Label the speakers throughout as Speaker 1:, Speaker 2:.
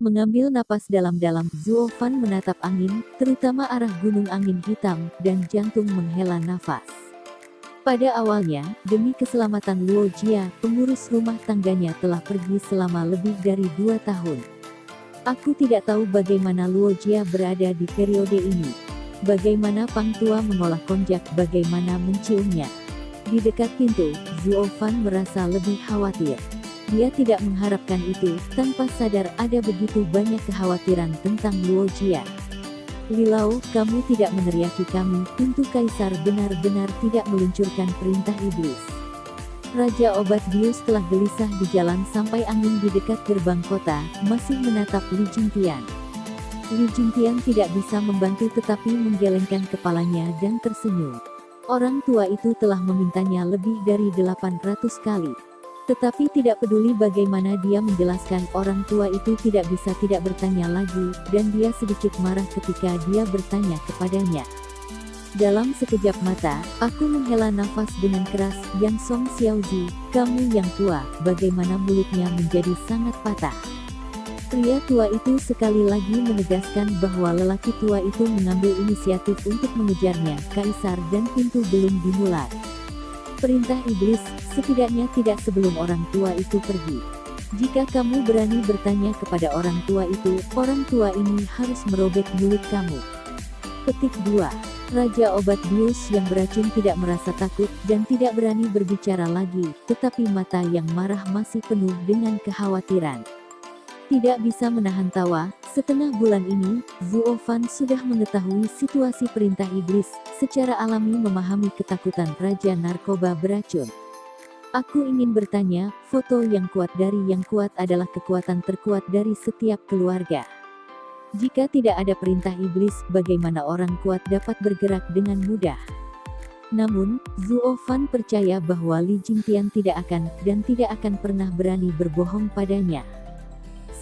Speaker 1: Mengambil napas dalam-dalam, Zuo Fan menatap angin, terutama arah gunung angin hitam, dan jantung menghela nafas. Pada awalnya, demi keselamatan Luo Jia, pengurus rumah tangganya telah pergi selama lebih dari 2 tahun. Aku tidak tahu bagaimana Luo Jia berada di periode ini. Bagaimana Pang Tua mengolah konjak, bagaimana menciumnya. Di dekat pintu, Zuo Fan merasa lebih khawatir. Dia tidak mengharapkan itu, tanpa sadar ada begitu banyak kekhawatiran tentang Luo Jia. Lilau, kamu tidak meneriaki kami, pintu kaisar benar-benar tidak meluncurkan perintah iblis. Raja obat bius telah gelisah di jalan sampai angin di dekat gerbang kota, masih menatap Li Jingtian. Li Jingtian tidak bisa membantu tetapi menggelengkan kepalanya dan tersenyum. Orang tua itu telah memintanya lebih dari 800 kali. Tetapi tidak peduli bagaimana dia menjelaskan, orang tua itu tidak bisa tidak bertanya lagi, dan dia sedikit marah ketika dia bertanya kepadanya. Dalam sekejap mata, aku menghela nafas dengan keras, Yang Song Xiaozi, kamu yang tua, bagaimana mulutnya menjadi sangat patah. Pria tua itu sekali lagi menegaskan bahwa lelaki tua itu mengambil inisiatif untuk mengejarnya, kaisar, dan pintu belum dimulai. Perintah iblis, setidaknya tidak sebelum orang tua itu pergi. Jika kamu berani bertanya kepada orang tua itu, orang tua ini harus merobek mulut kamu. Petik 2. Raja obat bius yang beracun tidak merasa takut, dan tidak berani berbicara lagi, tetapi mata yang marah masih penuh dengan kekhawatiran. Tidak bisa menahan tawa, setengah bulan ini, Zuo Fan sudah mengetahui situasi perintah iblis, secara alami memahami ketakutan Raja Narkoba beracun. Aku ingin bertanya, foto yang kuat dari yang kuat adalah kekuatan terkuat dari setiap keluarga. Jika tidak ada perintah iblis, bagaimana orang kuat dapat bergerak dengan mudah? Namun, Zuo Fan percaya bahwa Li Jingtian tidak akan, dan tidak akan pernah berani berbohong padanya.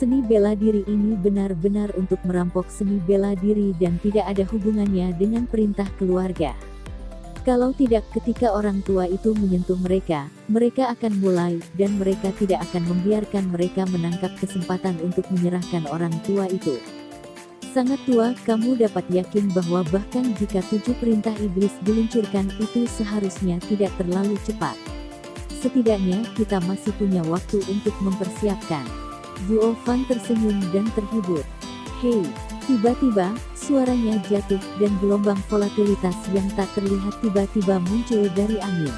Speaker 1: Seni bela diri ini benar-benar untuk merampok seni bela diri dan tidak ada hubungannya dengan perintah keluarga. Kalau tidak, ketika orang tua itu menyentuh mereka, mereka akan mulai, dan mereka tidak akan membiarkan mereka menangkap kesempatan untuk menyerahkan orang tua itu. Sangat tua, kamu dapat yakin bahwa bahkan jika 7 perintah iblis diluncurkan, itu seharusnya tidak terlalu cepat. Setidaknya, kita masih punya waktu untuk mempersiapkan. Zuo Fan tersenyum dan terhibur. Hei, tiba-tiba, suaranya jatuh, dan gelombang volatilitas yang tak terlihat tiba-tiba muncul dari angin.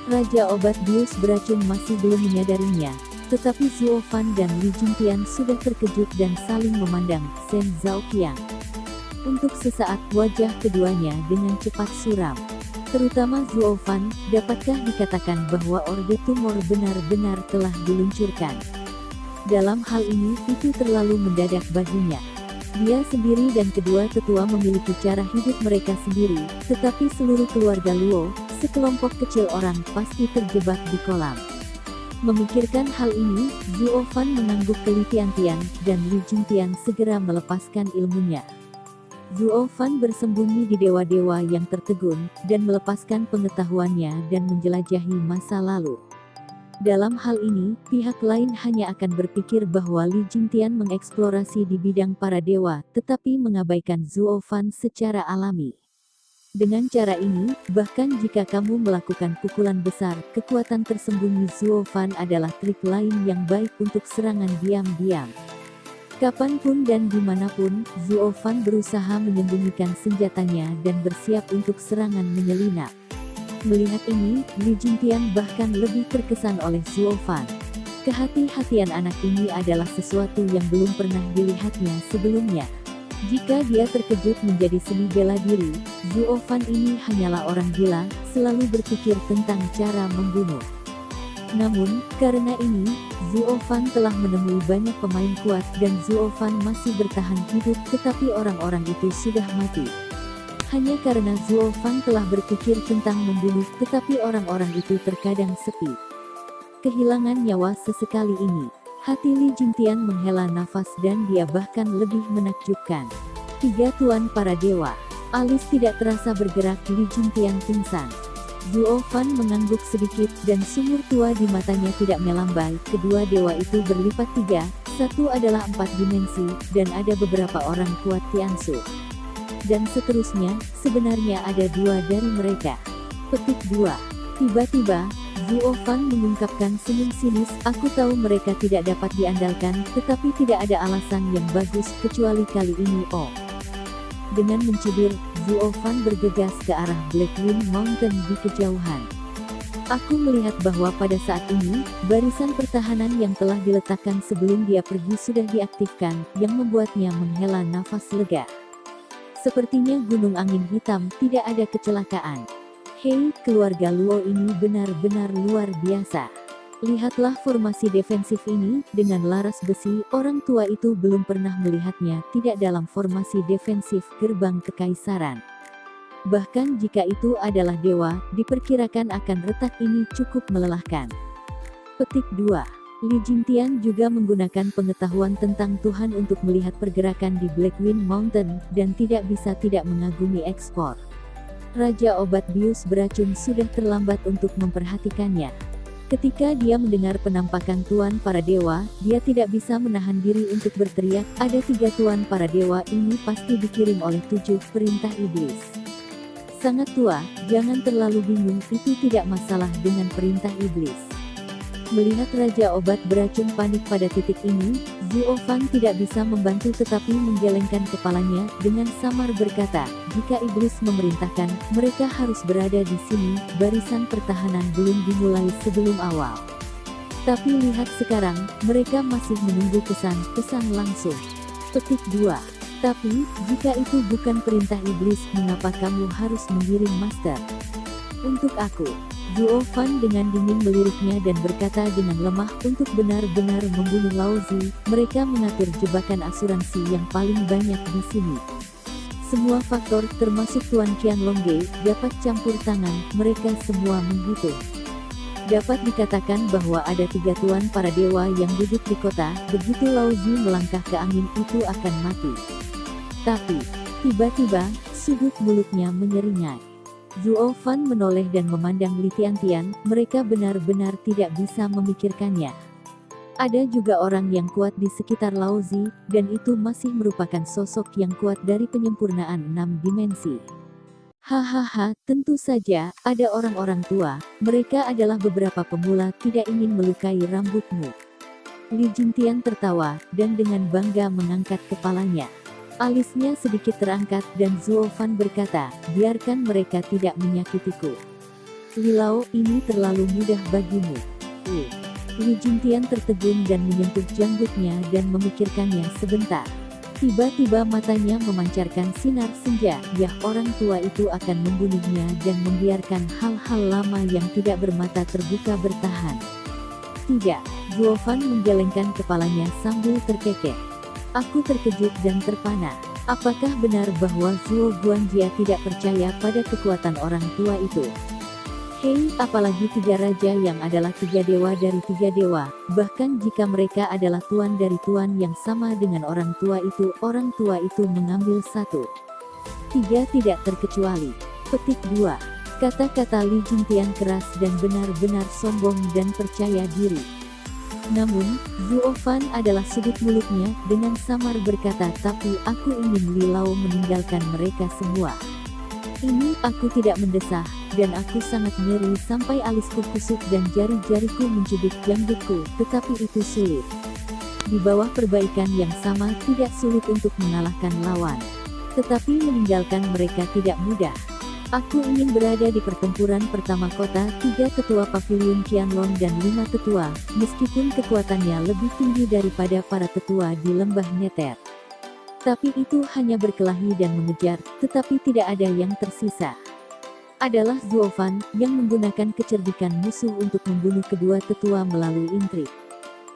Speaker 1: Raja obat bius beracun masih belum menyadarinya, tetapi Zuo Fan dan Li Jingtian sudah terkejut dan saling memandang. Shen Zhaoqiang. Untuk sesaat, wajah keduanya dengan cepat suram. Terutama Zuo Fan, dapatkah dikatakan bahwa orde tumor benar-benar telah diluncurkan? Dalam hal ini, itu terlalu mendadak baginya. Dia sendiri dan kedua tetua memiliki cara hidup mereka sendiri, tetapi seluruh keluarga Luo, sekelompok kecil orang, pasti terjebak di kolam. Memikirkan hal ini, Zuo Fan mengangguk ke Li Tiantian, dan Li Jingtian segera melepaskan ilmunya. Zuo Fan bersembunyi di dewa-dewa yang tertegun, dan melepaskan pengetahuannya dan menjelajahi masa lalu. Dalam hal ini, pihak lain hanya akan berpikir bahwa Li Jingtian mengeksplorasi di bidang para dewa, tetapi mengabaikan Zuo Fan secara alami. Dengan cara ini, bahkan jika kamu melakukan pukulan besar, kekuatan tersembunyi Zuo Fan adalah trik lain yang baik untuk serangan diam-diam. Kapanpun dan dimanapun, Zuo Fan berusaha menyembunyikan senjatanya dan bersiap untuk serangan menyelinap. Melihat ini, Li Jingtian bahkan lebih terkesan oleh Zuo Fan. Kehati-hatian anak ini adalah sesuatu yang belum pernah dilihatnya sebelumnya. Jika dia terkejut menjadi seni bela diri, Zuo Fan ini hanyalah orang gila, selalu berpikir tentang cara membunuh. Namun, karena ini, Zuo Fan telah menemui banyak pemain kuat dan Zuo Fan masih bertahan hidup, tetapi orang-orang itu sudah mati. Hanya karena Zuo Fan telah berpikir tentang membunuh, tetapi orang-orang itu terkadang sepi. Kehilangan nyawa sesekali ini. Hati Li Jingtian menghela nafas dan dia bahkan lebih menakjubkan. 3 tuan para dewa. Alis tidak terasa bergerak, Li Jingtian pingsan. Zuo Fan mengangguk sedikit, dan sumur tua di matanya tidak melambai. Kedua dewa itu berlipat 3, Satu adalah 4 dimensi, dan ada beberapa orang kuat Tiansu. Dan seterusnya, sebenarnya ada 2 dari mereka. Petik 2. Tiba-tiba, Zuo Fan mengungkapkan senyum sinis, aku tahu mereka tidak dapat diandalkan, tetapi tidak ada alasan yang bagus kecuali kali ini oh. Dengan mencibir, Zuo Fan bergegas ke arah Blackwind Mountain di kejauhan. Aku melihat bahwa pada saat ini, barisan pertahanan yang telah diletakkan sebelum dia pergi sudah diaktifkan, yang membuatnya menghela nafas lega. Sepertinya gunung angin hitam tidak ada kecelakaan. Hei, keluarga Luo ini benar-benar luar biasa. Lihatlah formasi defensif ini, dengan laras besi, orang tua itu belum pernah melihatnya tidak dalam formasi defensif gerbang kekaisaran. Bahkan jika itu adalah dewa, diperkirakan akan retak ini cukup melelahkan. Petik 2. Li Jingtian juga menggunakan pengetahuan tentang Tuhan untuk melihat pergerakan di Blackwind Mountain, dan tidak bisa tidak mengagumi ekspor. Raja obat bius beracun sudah terlambat untuk memperhatikannya. Ketika dia mendengar penampakan Tuan para dewa, dia tidak bisa menahan diri untuk berteriak, ada 3 Tuan para dewa ini pasti dikirim oleh 7 perintah iblis. Sangat tua, jangan terlalu bingung, itu tidak masalah dengan perintah iblis. Melihat Raja Obat beracun panik pada titik ini, Zuo Fan tidak bisa membantu tetapi menggelengkan kepalanya, dengan samar berkata, jika iblis memerintahkan, mereka harus berada di sini, barisan pertahanan belum dimulai sebelum awal. Tapi lihat sekarang, mereka masih menunggu pesan langsung. Petik 2. Tapi, jika itu bukan perintah iblis, mengapa kamu harus mengirim master? Untuk aku. Zuo Fan dengan dingin meliriknya dan berkata dengan lemah, untuk benar-benar membunuh Lao Zi, mereka mengatur jebakan asuransi yang paling banyak di sini. Semua faktor, termasuk Tuan Qianlongge, dapat campur tangan, mereka semua menghitung. Dapat dikatakan bahwa ada 3 Tuan para dewa yang duduk di kota, begitu Lao Zi melangkah ke angin itu akan mati. Tapi, tiba-tiba, sudut mulutnya menyeringai. Zuo Fan menoleh dan memandang Li Tiantian, mereka benar-benar tidak bisa memikirkannya. Ada juga orang yang kuat di sekitar Lao Zi, dan itu masih merupakan sosok yang kuat dari penyempurnaan 6 dimensi. Hahaha, tentu saja, ada orang-orang tua, mereka adalah beberapa pemula tidak ingin melukai rambutmu. Li Jingtian tertawa, dan dengan bangga mengangkat kepalanya. Alisnya sedikit terangkat dan Zuo Fan berkata, biarkan mereka tidak menyakitiku. Li Lao, ini terlalu mudah bagimu. Li Jingtian tertegun dan menyentuh janggutnya dan memikirkannya sebentar. Tiba-tiba matanya memancarkan sinar senja, ya orang tua itu akan membunuhnya dan membiarkan hal-hal lama yang tidak bermata terbuka bertahan. Tidak, Zuo Fan menggelengkan kepalanya sambil terkekeh. Aku terkejut dan terpana. Apakah benar bahwa Zuo Guangjia tidak percaya pada kekuatan orang tua itu? Hei, apalagi 3 raja yang adalah 3 dewa dari 3 dewa, bahkan jika mereka adalah tuan dari tuan yang sama dengan orang tua itu mengambil 1. 3 tidak terkecuali. Petik 2. Kata-kata Li Jingtian keras dan benar-benar sombong dan percaya diri. Namun, Zuo Fan adalah sudut mulutnya, dengan samar berkata, tapi aku ingin Li Lao meninggalkan mereka semua. Ini, aku tidak mendesah, dan aku sangat nyeri sampai alisku kusut dan jari-jariku mencubit janggutku, tetapi itu sulit. Di bawah perbaikan yang sama tidak sulit untuk mengalahkan lawan. Tetapi meninggalkan mereka tidak mudah. Aku ingin berada di pertempuran pertama kota, 3 ketua pavilion Qianlong dan 5 tetua, meskipun kekuatannya lebih tinggi daripada para tetua di lembah Neter. Tapi itu hanya berkelahi dan mengejar, tetapi tidak ada yang tersisa. Adalah Zuo Fan, yang menggunakan kecerdikan musuh untuk membunuh kedua tetua melalui intrik.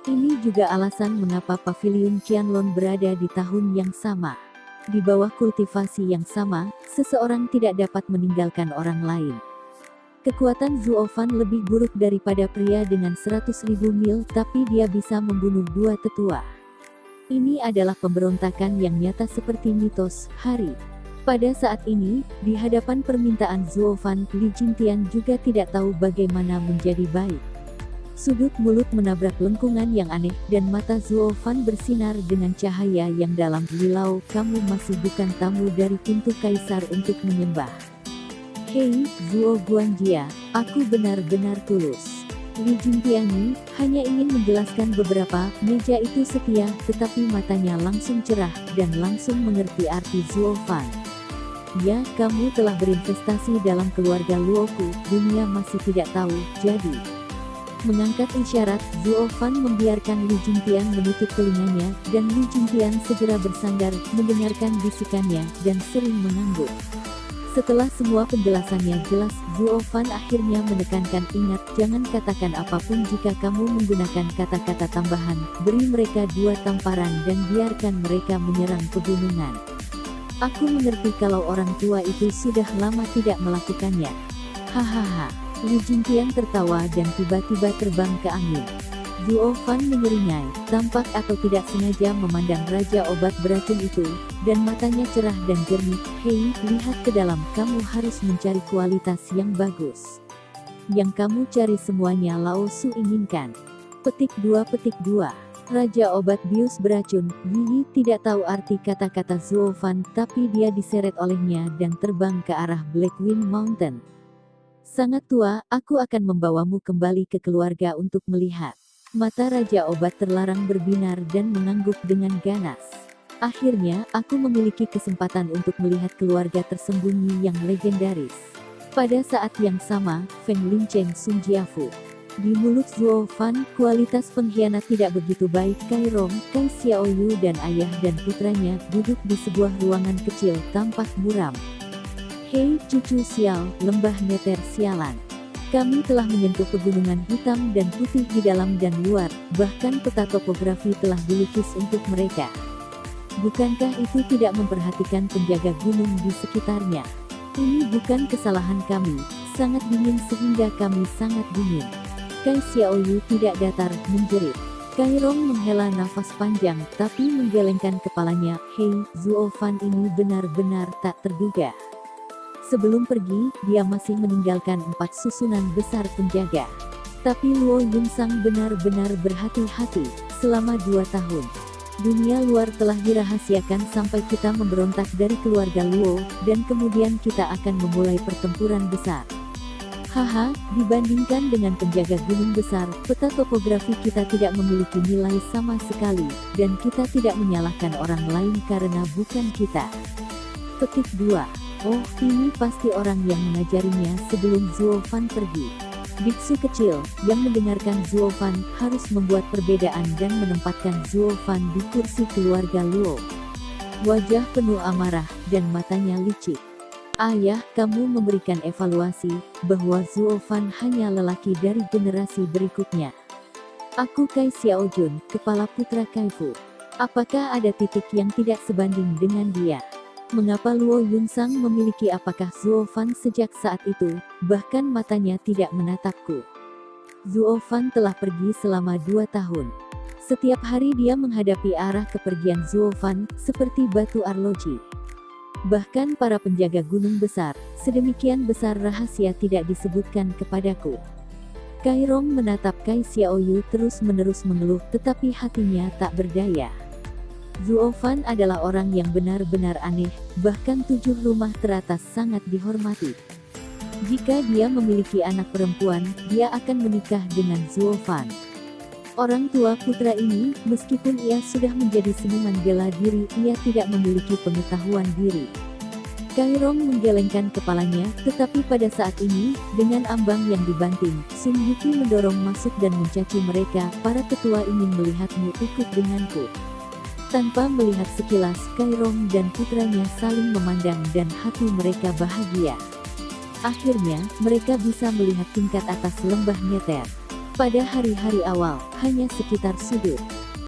Speaker 1: Ini juga alasan mengapa pavilion Qianlong berada di tahun yang sama. Di bawah kultivasi yang sama, seseorang tidak dapat meninggalkan orang lain. Kekuatan Zuo Fan lebih buruk daripada pria dengan 100.000 mil, tapi dia bisa membunuh 2 tetua. Ini adalah pemberontakan yang nyata seperti mitos hari. Pada saat ini, di hadapan permintaan Zuo Fan, Li Jingtian juga tidak tahu bagaimana menjadi baik. Sudut mulut menabrak lengkungan yang aneh, dan mata Zuo Fan bersinar dengan cahaya yang dalam. Lilau, kamu masih bukan tamu dari pintu kaisar untuk menyembah. Hei, Zuo Guangjia, aku benar-benar tulus. Li Jingtianyi hanya ingin menjelaskan beberapa. Meja itu setia, tetapi matanya langsung cerah, dan langsung mengerti arti Zuo Fan. Ya, kamu telah berinvestasi dalam keluarga Luoku, dunia masih tidak tahu, jadi... Mengangkat isyarat, Zuo Fan membiarkan Li Jingtian menutup telinganya, dan Li Jingtian segera bersandar, mendengarkan bisikannya, dan sering mengangguk. Setelah semua penjelasannya jelas, Zuo Fan akhirnya menekankan, ingat, jangan katakan apapun jika kamu menggunakan kata-kata tambahan, beri mereka 2 tamparan dan biarkan mereka menyerang pegunungan. Aku mengerti kalau orang tua itu sudah lama tidak melakukannya. Hahaha. Li Jingtian tertawa dan tiba-tiba terbang ke angin. Zuo Fan menyeringai, tampak atau tidak sengaja memandang Raja Obat Beracun itu, dan matanya cerah dan jernih. Hei, lihat ke dalam, kamu harus mencari kualitas yang bagus. Yang kamu cari semuanya Lao Su inginkan. Petik 2. Raja Obat Bius Beracun, Yi tidak tahu arti kata-kata Zuo Fan, tapi dia diseret olehnya dan terbang ke arah Blackwind Mountain. Sangat tua, aku akan membawamu kembali ke keluarga untuk melihat. Mata Raja Obat terlarang berbinar dan mengangguk dengan ganas. Akhirnya, aku memiliki kesempatan untuk melihat keluarga tersembunyi yang legendaris. Pada saat yang sama, Feng Lingcheng Sun Jiafu. Di mulut Zuo Fan, kualitas pengkhianat tidak begitu baik. Kai Rong, Kai Xiaoyu dan ayah dan putranya duduk di sebuah ruangan kecil tampak muram. Hei, cucu sial, lembah neter sialan. Kami telah menyentuh pegunungan hitam dan putih di dalam dan luar, bahkan peta topografi telah dilukis untuk mereka. Bukankah itu tidak memperhatikan penjaga gunung di sekitarnya? Ini bukan kesalahan kami, sangat dingin sehingga kami sangat dingin. Kai Xiaoyu tidak datar, menjerit. Kai Rong menghela nafas panjang, tapi menggelengkan kepalanya. Hei, Zuo Fan ini benar-benar tak terduga. Sebelum pergi, dia masih meninggalkan 4 susunan besar penjaga. Tapi Luo Yunsang benar-benar berhati-hati. Selama 2 tahun, dunia luar telah dirahasiakan sampai kita memberontak dari keluarga Luo, dan kemudian kita akan memulai pertempuran besar. Haha, dibandingkan dengan penjaga gunung besar, peta topografi kita tidak memiliki nilai sama sekali, dan kita tidak menyalahkan orang lain karena bukan kita. Petik 2. Oh, ini pasti orang yang mengajarinya sebelum Zuo Fan pergi. Biksu kecil, yang mendengarkan Zuo Fan, harus membuat perbedaan dan menempatkan Zuo Fan di kursi keluarga Luo. Wajah penuh amarah, dan matanya licik. Ayah, kamu memberikan evaluasi, bahwa Zuo Fan hanya lelaki dari generasi berikutnya. Aku Kai Xiaojun, kepala putra Kaifu. Apakah ada titik yang tidak sebanding dengan dia? Mengapa Luo Yunsang memiliki apakah Zuo Fan sejak saat itu, bahkan matanya tidak menatapku. Zuo Fan telah pergi selama 2 tahun. Setiap hari dia menghadapi arah kepergian Zuo Fan, seperti batu arloji. Bahkan para penjaga gunung besar, sedemikian besar rahasia tidak disebutkan kepadaku. Kai Rong menatap Kai Xiaoyu terus-menerus mengeluh, tetapi hatinya tak berdaya. Zuo Fan adalah orang yang benar-benar aneh, bahkan 7 rumah teratas sangat dihormati. Jika dia memiliki anak perempuan, dia akan menikah dengan Zuo Fan. Orang tua putra ini, meskipun ia sudah menjadi seniman bela diri, ia tidak memiliki pengetahuan diri. Kai Rong menggelengkan kepalanya, tetapi pada saat ini, dengan ambang yang dibanting, Sun Yuki mendorong masuk dan mencaci mereka. Para ketua ingin melihatmu ikut denganku. Tanpa melihat sekilas, Kai Rong dan putranya saling memandang dan hati mereka bahagia. Akhirnya, mereka bisa melihat tingkat atas lembah Neter. Pada hari-hari awal, hanya sekitar sudut.